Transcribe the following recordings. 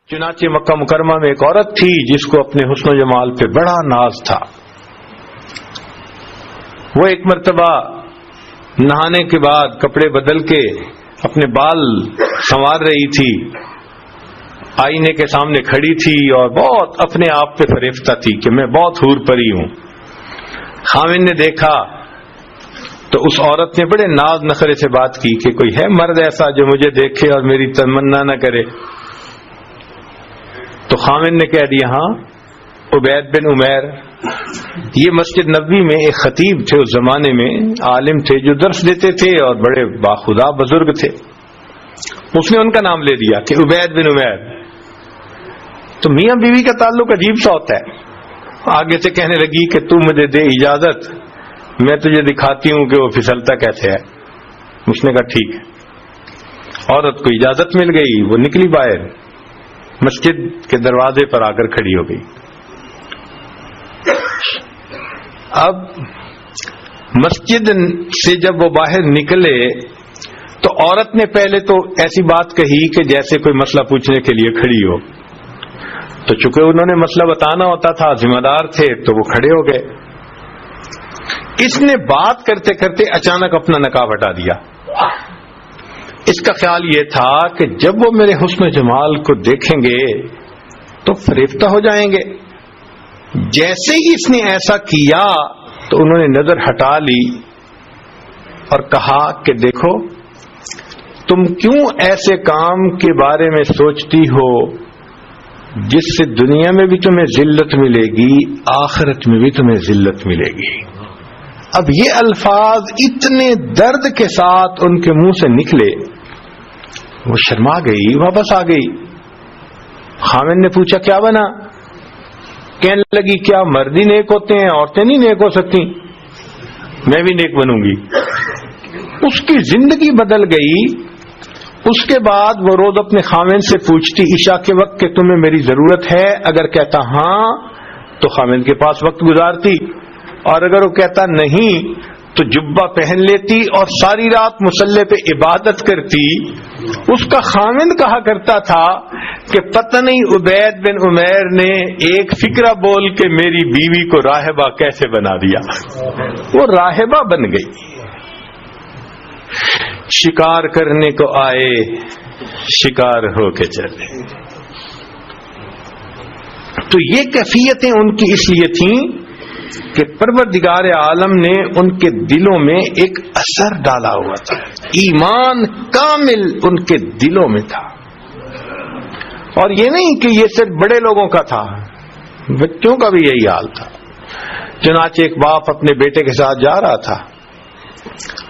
چنانچہ مکہ مکرمہ میں ایک عورت تھی جس کو اپنے حسن و جمال پہ بڑا ناز تھا. وہ ایک مرتبہ نہانے کے بعد کپڑے بدل کے اپنے بال سنوار رہی تھی، آئینے کے سامنے کھڑی تھی اور بہت اپنے آپ پہ فریفتہ تھی کہ میں بہت حور پری ہوں. خاوند نے دیکھا تو اس عورت نے بڑے ناز نخرے سے بات کی کہ کوئی ہے مرد ایسا جو مجھے دیکھے اور میری تمنا نہ کرے. تو خاوند نے کہہ دیا ہاں، عبید بن عمیر. یہ مسجد نبوی میں ایک خطیب تھے، اس زمانے میں عالم تھے جو درس دیتے تھے اور بڑے باخدا بزرگ تھے. اس نے ان کا نام لے دیا کہ عبید بن عمیر. تو میاں بیوی کا تعلق عجیب سا ہوتا ہے. آگے سے کہنے لگی کہ تو مجھے دے اجازت، میں تجھے دکھاتی ہوں کہ وہ پھسلتا کیسے ہے. اس نے کہا ٹھیک ہے. عورت کو اجازت مل گئی، وہ نکلی باہر، مسجد کے دروازے پر آ کر کھڑی ہو گئی. اب مسجد سے جب وہ باہر نکلے تو عورت نے پہلے تو ایسی بات کہی کہ جیسے کوئی مسئلہ پوچھنے کے لیے کھڑی ہو. تو چونکہ انہوں نے مسئلہ بتانا ہوتا تھا، ذمہ دار تھے، تو وہ کھڑے ہو گئے. اس نے بات کرتے کرتے اچانک اپنا نقاب ہٹا دیا. اس کا خیال یہ تھا کہ جب وہ میرے حسن و جمال کو دیکھیں گے تو فریفتہ ہو جائیں گے. جیسے ہی اس نے ایسا کیا تو انہوں نے نظر ہٹا لی اور کہا کہ دیکھو تم کیوں ایسے کام کے بارے میں سوچتی ہو جس سے دنیا میں بھی تمہیں ذلت ملے گی، آخرت میں بھی تمہیں ذلت ملے گی. اب یہ الفاظ اتنے درد کے ساتھ ان کے منہ سے نکلے، وہ شرما گئی، واپس آ گئی. خاوند نے پوچھا کیا بنا؟ کہنے لگی کیا مرد ہی نیک ہوتے ہیں، عورتیں نہیں نیک ہو سکتی؟ میں بھی نیک بنوں گی. اس کی زندگی بدل گئی. اس کے بعد وہ روز اپنے خاوند سے پوچھتی عشاء کے وقت کہ تمہیں میری ضرورت ہے. اگر کہتا ہاں تو خاوند کے پاس وقت گزارتی، اور اگر وہ کہتا نہیں تو جبہ پہن لیتی اور ساری رات مصلی پہ عبادت کرتی. اس کا خاوند کہا کرتا تھا کہ پتہ نہیں عبید بن عمیر نے ایک فکرہ بول کے میری بیوی کو راہبہ کیسے بنا دیا. وہ راہبہ بن گئی. شکار کرنے کو آئے، شکار ہو کے چلے. تو یہ کیفیتیں ان کی اس لیے تھیں کہ پروردگار عالم نے ان کے دلوں میں ایک اثر ڈالا ہوا تھا. ایمان کامل ان کے دلوں میں تھا. اور یہ نہیں کہ یہ صرف بڑے لوگوں کا تھا، بچوں کا بھی یہی حال تھا. چنانچہ ایک باپ اپنے بیٹے کے ساتھ جا رہا تھا.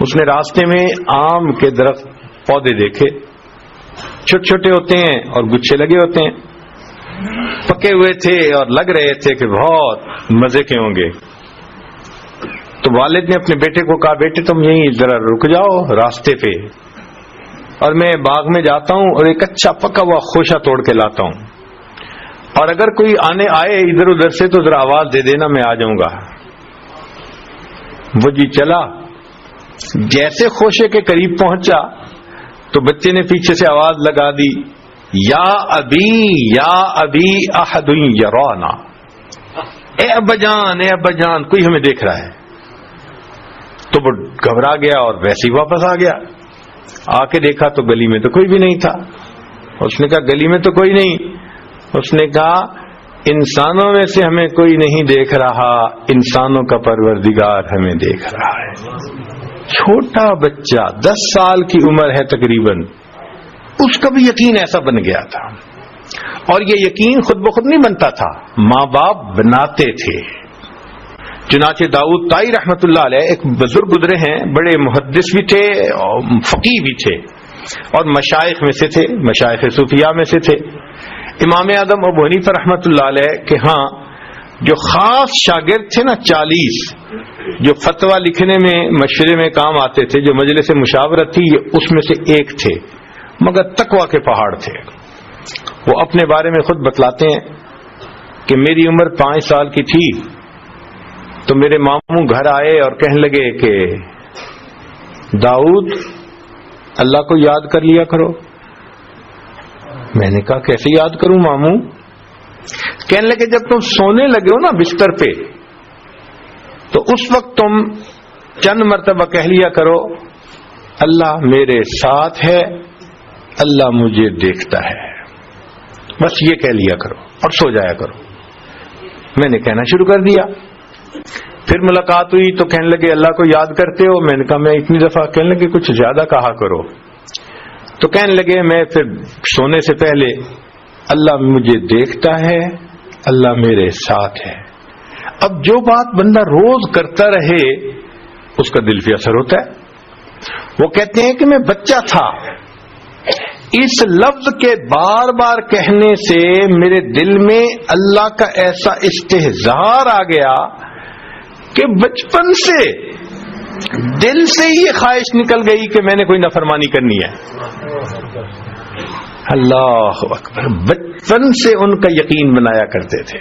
اس نے راستے میں آم کے درخت پودے دیکھے، چھوٹے چھوٹے ہوتے ہیں اور گچھے لگے ہوتے ہیں، پکے ہوئے تھے اور لگ رہے تھے کہ بہت مزے کے ہوں گے. تو والد نے اپنے بیٹے کو کہا بیٹے تم یہیں ذرا رک جاؤ راستے پہ، اور میں باغ میں جاتا ہوں اور ایک اچھا پکا ہوا خوشہ توڑ کے لاتا ہوں، اور اگر کوئی آئے ادھر ادھر سے تو ذرا آواز دے دینا، میں آ جاؤں گا. وہ جی چلا. جیسے خوشے کے قریب پہنچا تو بچے نے پیچھے سے آواز لگا دی یا ابی احد یرانا. اے ابا جان کوئی ہمیں دیکھ رہا ہے. تو وہ گھبرا گیا اور ویسے ہی واپس آ گیا. آ کے دیکھا تو گلی میں تو کوئی بھی نہیں تھا. اس نے کہا گلی میں تو کوئی نہیں. اس نے کہا انسانوں میں سے ہمیں کوئی نہیں دیکھ رہا، انسانوں کا پروردگار ہمیں دیکھ رہا ہے. چھوٹا بچہ 10 سال کی عمر ہے تقریباً، اس کا بھی یقین ایسا بن گیا تھا. اور یہ یقین خود بخود نہیں بنتا تھا، ماں باپ بناتے تھے. چنانچہ داؤد طائی رحمت اللہ علیہ ایک بزرگ گزرے ہیں، بڑے محدث بھی تھے اور فقیہ بھی تھے اور مشائخ میں سے تھے، مشائخ صوفیاء میں سے تھے. امام اعظم ابو حنیفہ رحمت اللہ علیہ کہ ہاں جو خاص شاگرد تھے نا 40 جو فتویٰ لکھنے میں مشورے میں کام آتے تھے، جو مجلس مشاورت تھی، یہ اس میں سے ایک تھے، مگر تقویٰ کے پہاڑ تھے. وہ اپنے بارے میں خود بتلاتے ہیں کہ میری عمر 5 سال کی تھی تو میرے ماموں گھر آئے اور کہنے لگے کہ داؤد اللہ کو یاد کر لیا کرو. میں نے کہا کیسے یاد کروں ماموں؟ کہنے لگے جب تم سونے لگے ہو نا بستر پہ تو اس وقت تم چند مرتبہ کہہ لیا کرو اللہ میرے ساتھ ہے، اللہ مجھے دیکھتا ہے. بس یہ کہہ لیا کرو اور سو جایا کرو. میں نے کہنا شروع کر دیا. پھر ملاقات ہوئی تو کہنے لگے اللہ کو یاد کرتے ہو؟ میں نے کہا میں اتنی دفعہ. کہنے لگے کچھ زیادہ کہا کرو. تو کہنے لگے میں پھر سونے سے پہلے اللہ مجھے دیکھتا ہے، اللہ میرے ساتھ ہے. اب جو بات بندہ روز کرتا رہے اس کا دل پہ اثر ہوتا ہے. وہ کہتے ہیں کہ میں بچہ تھا، اس لفظ کے بار بار کہنے سے میرے دل میں اللہ کا ایسا استحضار آ گیا کہ بچپن سے دل سے یہ خواہش نکل گئی کہ میں نے کوئی نافرمانی کرنی ہے. اللہ اکبر. بچپن سے ان کا یقین بنایا کرتے تھے.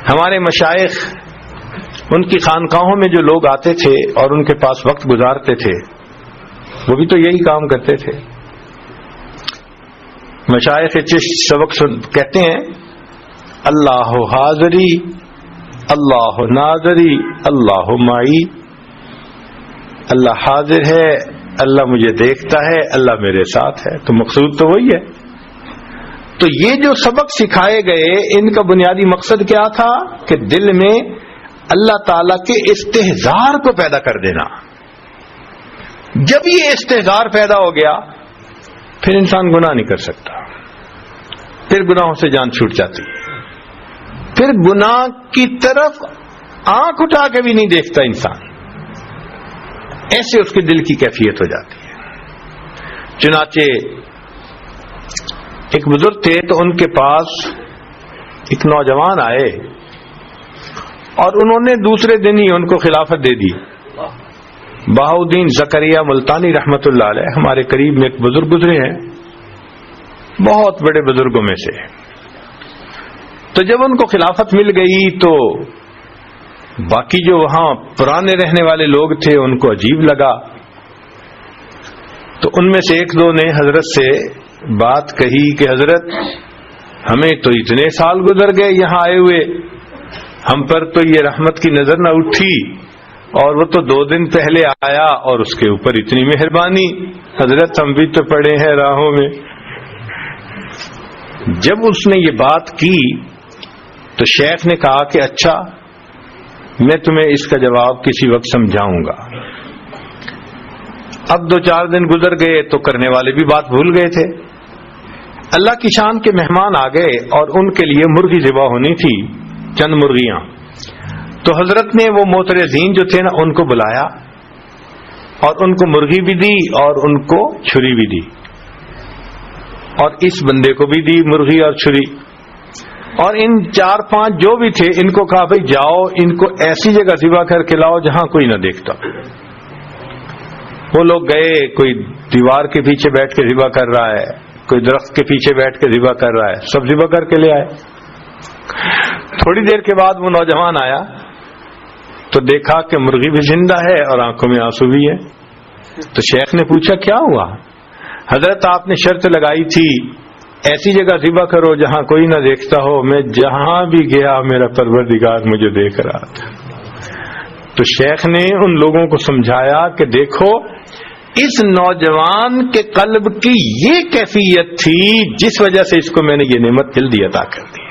ہمارے مشائخ، ان کی خانقاہوں میں جو لوگ آتے تھے اور ان کے پاس وقت گزارتے تھے وہ بھی تو یہی کام کرتے تھے. مشائخ چشت سبق کہتے ہیں اللہ حاضری اللہ ناظری اللہ معی. اللہ حاضر ہے، اللہ مجھے دیکھتا ہے، اللہ میرے ساتھ ہے. تو مقصود تو وہی ہے. تو یہ جو سبق سکھائے گئے ان کا بنیادی مقصد کیا تھا کہ دل میں اللہ تعالی کے استحضار کو پیدا کر دینا. جب یہ استحضار پیدا ہو گیا پھر انسان گناہ نہیں کر سکتا. پھر گناہوں سے جان چھوٹ جاتی ہے. پھر گناہ کی طرف آنکھ اٹھا کے بھی نہیں دیکھتا انسان. ایسے اس کے دل کی کیفیت ہو جاتی ہے. چنانچہ ایک بزرگ تھے تو ان کے پاس ایک نوجوان آئے اور انہوں نے دوسرے دن ہی ان کو خلافت دے دی. بہاؤدین زکریا ملتانی رحمت اللہ علیہ ہمارے قریب میں ایک بزرگ گزرے ہیں، بہت بڑے بزرگوں میں سے. تو جب ان کو خلافت مل گئی تو باقی جو وہاں پرانے رہنے والے لوگ تھے ان کو عجیب لگا. تو ان میں سے ایک دو نے حضرت سے بات کہی کہ حضرت ہمیں تو اتنے سال گزر گئے یہاں آئے ہوئے، ہم پر تو یہ رحمت کی نظر نہ اٹھی، اور وہ تو 2 دن پہلے آیا اور اس کے اوپر اتنی مہربانی. حضرت ہم بھی تو پڑے ہیں راہوں میں. جب اس نے یہ بات کی تو شیخ نے کہا کہ اچھا میں تمہیں اس کا جواب کسی وقت سمجھاؤں گا. اب 2-4 دن گزر گئے تو کرنے والے بھی بات بھول گئے تھے. اللہ کی شان کے مہمان آ گئے اور ان کے لیے مرغی ذبح ہونی تھی، چند مرغیاں. تو حضرت نے وہ معترضین جو تھے نا ان کو بلایا اور ان کو مرغی بھی دی اور ان کو چھری بھی دی، اور اس بندے کو بھی دی مرغی اور چھری. اور ان 4-5 جو بھی تھے ان کو کہا بھائی جاؤ ان کو ایسی جگہ ذبح کر کے لاؤ جہاں کوئی نہ دیکھتا. وہ لوگ گئے، کوئی دیوار کے پیچھے بیٹھ کے ذبح کر رہا ہے، کوئی درخت کے پیچھے بیٹھ کے ذبح کر رہا ہے، سب ذبح کر کے لے آئے. تھوڑی دیر کے بعد وہ نوجوان آیا تو دیکھا کہ مرغی بھی زندہ ہے اور آنکھوں میں آنسو بھی ہے. تو شیخ نے پوچھا کیا ہوا؟ حضرت آپ نے شرط لگائی تھی ایسی جگہ ذبح کرو جہاں کوئی نہ دیکھتا ہو، میں جہاں بھی گیا میرا پروردگار مجھے دیکھ رہا تھا. تو شیخ نے ان لوگوں کو سمجھایا کہ دیکھو اس نوجوان کے قلب کی یہ کیفیت تھی جس وجہ سے اس کو میں نے یہ نعمت جلدی عطا کر دی.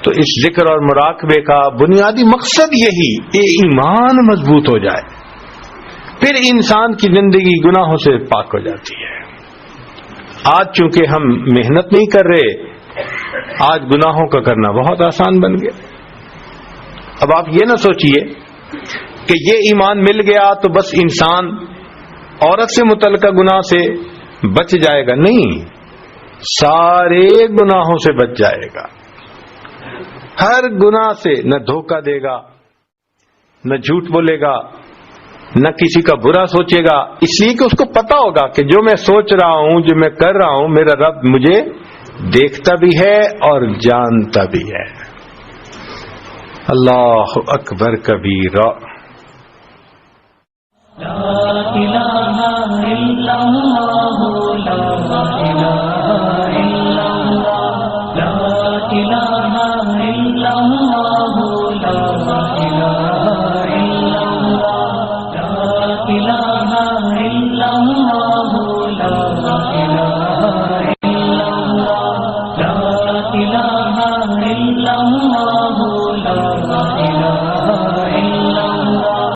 تو اس ذکر اور مراقبے کا بنیادی مقصد یہی کہ ایمان مضبوط ہو جائے، پھر انسان کی زندگی گناہوں سے پاک ہو جاتی ہے. آج چونکہ ہم محنت نہیں کر رہے، آج گناہوں کا کرنا بہت آسان بن گیا. اب آپ یہ نہ سوچئے کہ یہ ایمان مل گیا تو بس انسان عورت سے متعلقہ گناہ سے بچ جائے گا. نہیں، سارے گناہوں سے بچ جائے گا. ہر گناہ سے نہ دھوکہ دے گا، نہ جھوٹ بولے گا، نہ کسی کا برا سوچے گا، اس لیے کہ اس کو پتا ہوگا کہ جو میں سوچ رہا ہوں، جو میں کر رہا ہوں، میرا رب مجھے دیکھتا بھی ہے اور جانتا بھی ہے. اللہ اکبر کبیرہ. إلا الله